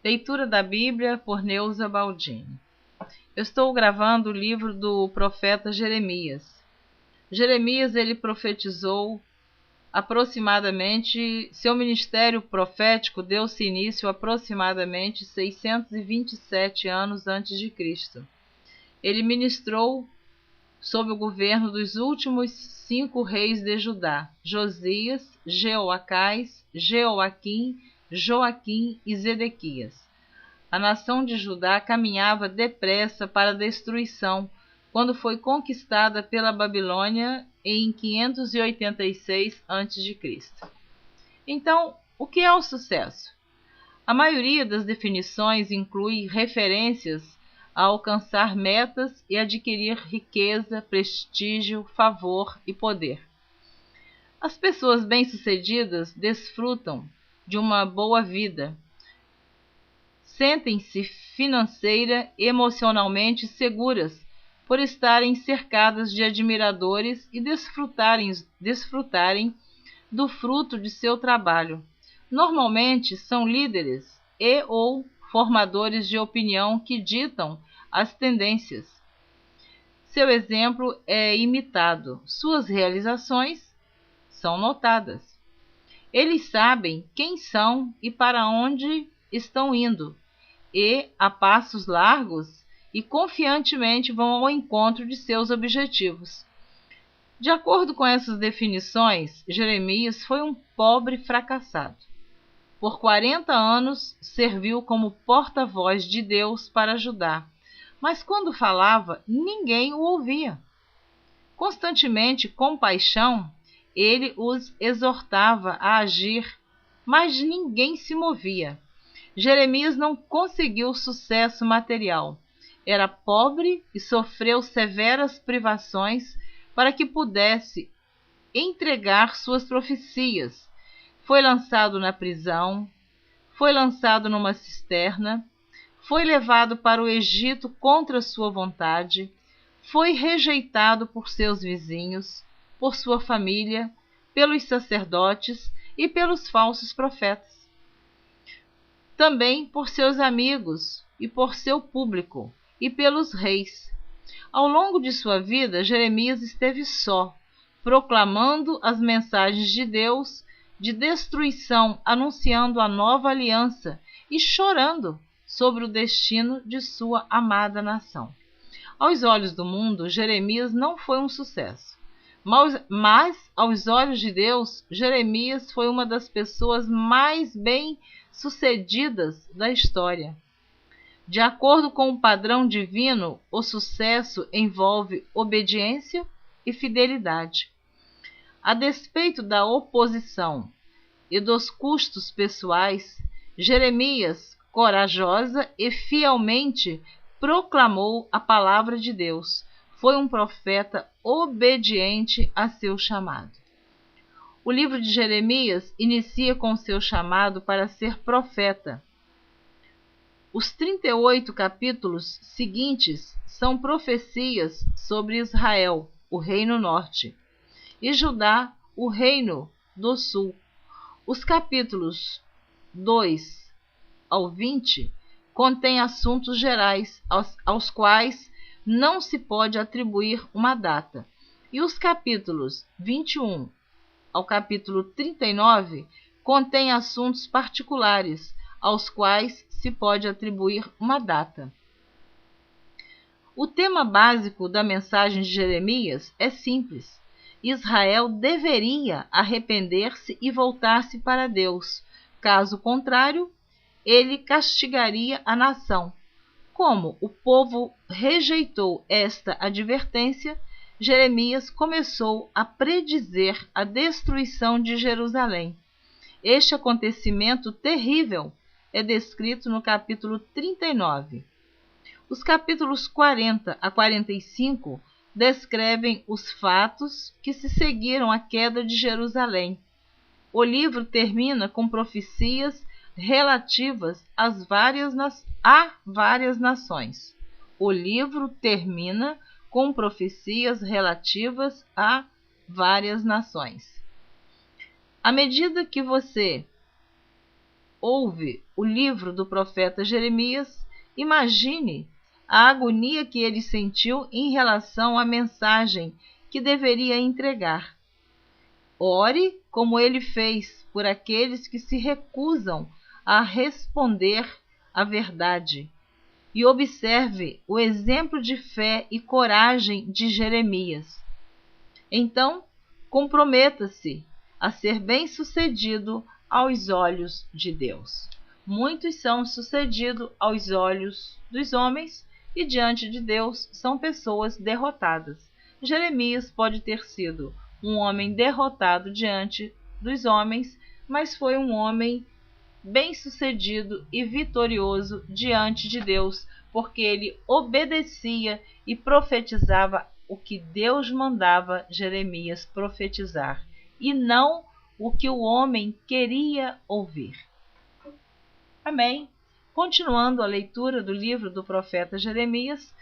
Leitura da Bíblia por Neuza Baldini. Eu estou gravando o livro do profeta Jeremias. Jeremias, ele profetizou aproximadamente, seu ministério profético deu-se início aproximadamente 627 anos antes de Cristo. Ele ministrou sob o governo dos últimos 5 reis de Judá: Josias, Jeoacás, Jeoaquim, Joaquim e Zedequias. A nação de Judá caminhava depressa para a destruição quando foi conquistada pela Babilônia em 586 a.C. Então, o que é o sucesso? A maioria das definições inclui referências a alcançar metas e adquirir riqueza, prestígio, favor e poder. As pessoas bem-sucedidas desfrutam de uma boa vida, sentem-se financeira e emocionalmente seguras por estarem cercadas de admiradores e desfrutarem do fruto de seu trabalho. Normalmente são líderes ou formadores de opinião que ditam as tendências. Seu exemplo é imitado, suas realizações são notadas. Eles sabem quem são e para onde estão indo, e, a passos largos e confiantemente, vão ao encontro de seus objetivos. De acordo com essas definições, Jeremias foi um pobre fracassado. Por 40 anos, serviu como porta-voz de Deus para Judá, mas quando falava, ninguém o ouvia. Constantemente, com paixão, ele os exortava a agir, mas ninguém se movia. Jeremias não conseguiu sucesso material. Era pobre e sofreu severas privações para que pudesse entregar suas profecias. Foi lançado na prisão, foi lançado numa cisterna, foi levado para o Egito contra sua vontade, foi rejeitado por seus vizinhos, por sua família, pelos sacerdotes e pelos falsos profetas. Também por seus amigos e por seu público e pelos reis. Ao longo de sua vida, Jeremias esteve só, proclamando as mensagens de Deus de destruição, anunciando a nova aliança e chorando sobre o destino de sua amada nação. Aos olhos do mundo, Jeremias não foi um sucesso, mas aos olhos de Deus, Jeremias foi uma das pessoas mais bem-sucedidas da história. De acordo com o padrão divino, o sucesso envolve obediência e fidelidade. A despeito da oposição e dos custos pessoais, Jeremias, corajosa e fielmente, proclamou a palavra de Deus. Foi um profeta obediente a seu chamado. O livro de Jeremias inicia com seu chamado para ser profeta. Os 38 capítulos seguintes são profecias sobre Israel, o reino norte, e Judá, o reino do sul. Os capítulos 2 ao 20 contêm assuntos gerais aos quais não se pode atribuir uma data, e os capítulos 21 ao capítulo 39 contêm assuntos particulares aos quais se pode atribuir uma data. O tema básico da mensagem de Jeremias é simples. Israel deveria arrepender-se e voltar-se para Deus. Caso contrário, ele castigaria a nação. Como o povo rejeitou esta advertência, Jeremias começou a predizer a destruição de Jerusalém. Este acontecimento terrível é descrito no capítulo 39. Os capítulos 40 a 45 descrevem os fatos que se seguiram à queda de Jerusalém. O livro termina com profecias relativas a várias nações. O livro termina com profecias relativas a várias nações. À medida que você ouve o livro do profeta Jeremias, imagine a agonia que ele sentiu em relação à mensagem que deveria entregar. Ore como ele fez por aqueles que se recusam a responder a verdade. E observe o exemplo de fé e coragem de Jeremias. Então, comprometa-se a ser bem-sucedido aos olhos de Deus. Muitos são sucedidos aos olhos dos homens e diante de Deus são pessoas derrotadas. Jeremias pode ter sido um homem derrotado diante dos homens, mas foi um homem bem-sucedido e vitorioso diante de Deus, porque ele obedecia e profetizava o que Deus mandava Jeremias profetizar, e não o que o homem queria ouvir. Amém? Continuando a leitura do livro do profeta Jeremias,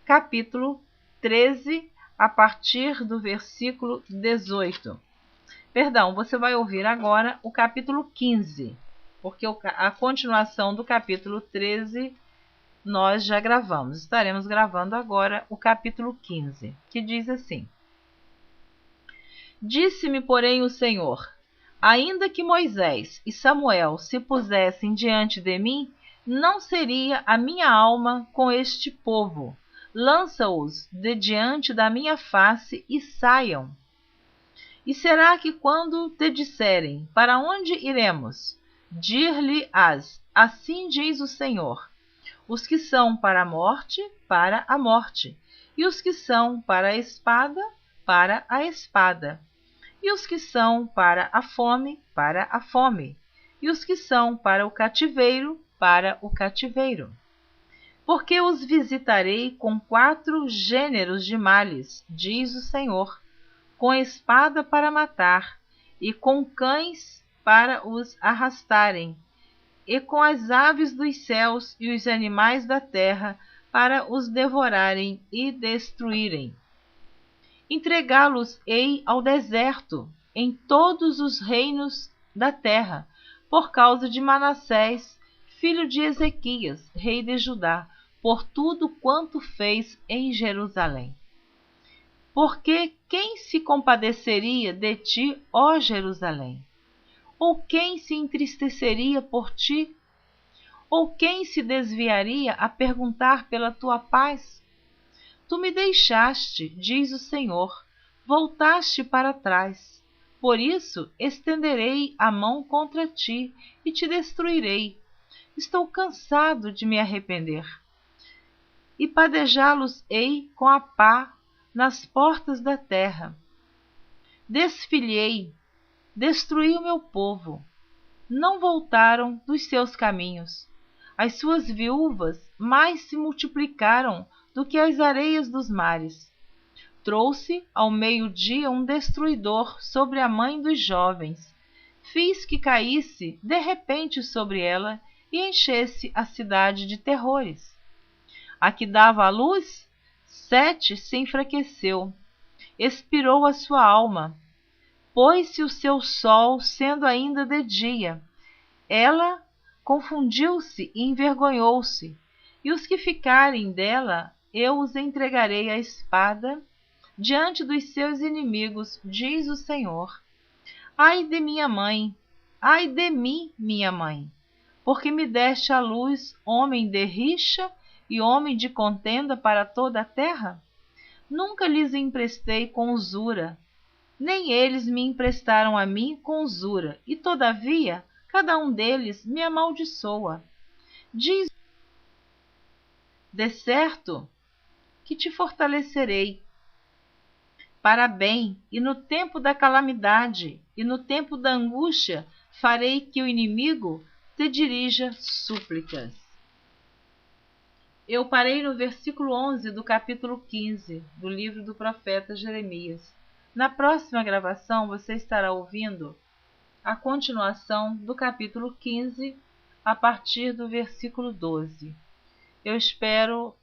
capítulo 13, a partir do versículo 18. Perdão, você vai ouvir agora o capítulo 15, porque a continuação do capítulo 13 nós já gravamos. Estaremos gravando agora o capítulo 15, que diz assim: Disse-me, porém, o Senhor: ainda que Moisés e Samuel se pusessem diante de mim, não seria a minha alma com este povo. Lança-os de diante da minha face e saiam. E será que quando te disserem, para onde iremos? Dir-lhe-ás, assim diz o Senhor: os que são para a morte, e os que são para a espada, e os que são para a fome, e os que são para o cativeiro, Porque os visitarei com 4 gêneros de males, diz o Senhor, com espada para matar, e com cães para os arrastarem, e com as aves dos céus e os animais da terra para os devorarem e destruírem. Entregá-los-ei ao deserto, em todos os reinos da terra, por causa de Manassés, filho de Ezequias, rei de Judá, por tudo quanto fez em Jerusalém. Porque quem se compadeceria de ti, ó Jerusalém? Ou quem se entristeceria por ti? Ou quem se desviaria a perguntar pela tua paz? Tu me deixaste, diz o Senhor, voltaste para trás. Por isso estenderei a mão contra ti e te destruirei. Estou cansado de me arrepender. E padejá-los-ei com a pá nas portas da terra. Desfilhei, destruí o meu povo. Não voltaram dos seus caminhos. As suas viúvas mais se multiplicaram do que as areias dos mares. Trouxe ao meio-dia um destruidor sobre a mãe dos jovens. Fiz que caísse de repente sobre ela e enchesse a cidade de terrores. A que dava à luz, 7 se enfraqueceu, expirou a sua alma. Pôs-se o seu sol, sendo ainda de dia. Ela confundiu-se e envergonhou-se, e os que ficarem dela, eu os entregarei à espada diante dos seus inimigos, diz o Senhor. Ai de minha mãe, ai de mim, minha mãe, porque me deste à luz homem de rixa e homem de contenda para toda a terra? Nunca lhes emprestei com usura, nem eles me emprestaram a mim com usura, e todavia cada um deles me amaldiçoa. Diz: de certo que te fortalecerei para bem, e no tempo da calamidade e no tempo da angústia farei que o inimigo te dirija súplicas. Eu parei no versículo 11 do capítulo 15 do livro do profeta Jeremias. Na próxima gravação você estará ouvindo a continuação do capítulo 15 a partir do versículo 12. Eu espero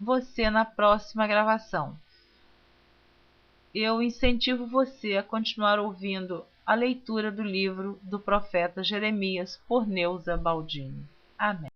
você na próxima gravação. Eu incentivo você a continuar ouvindo a leitura do livro do profeta Jeremias por Neuza Baldini. Amém.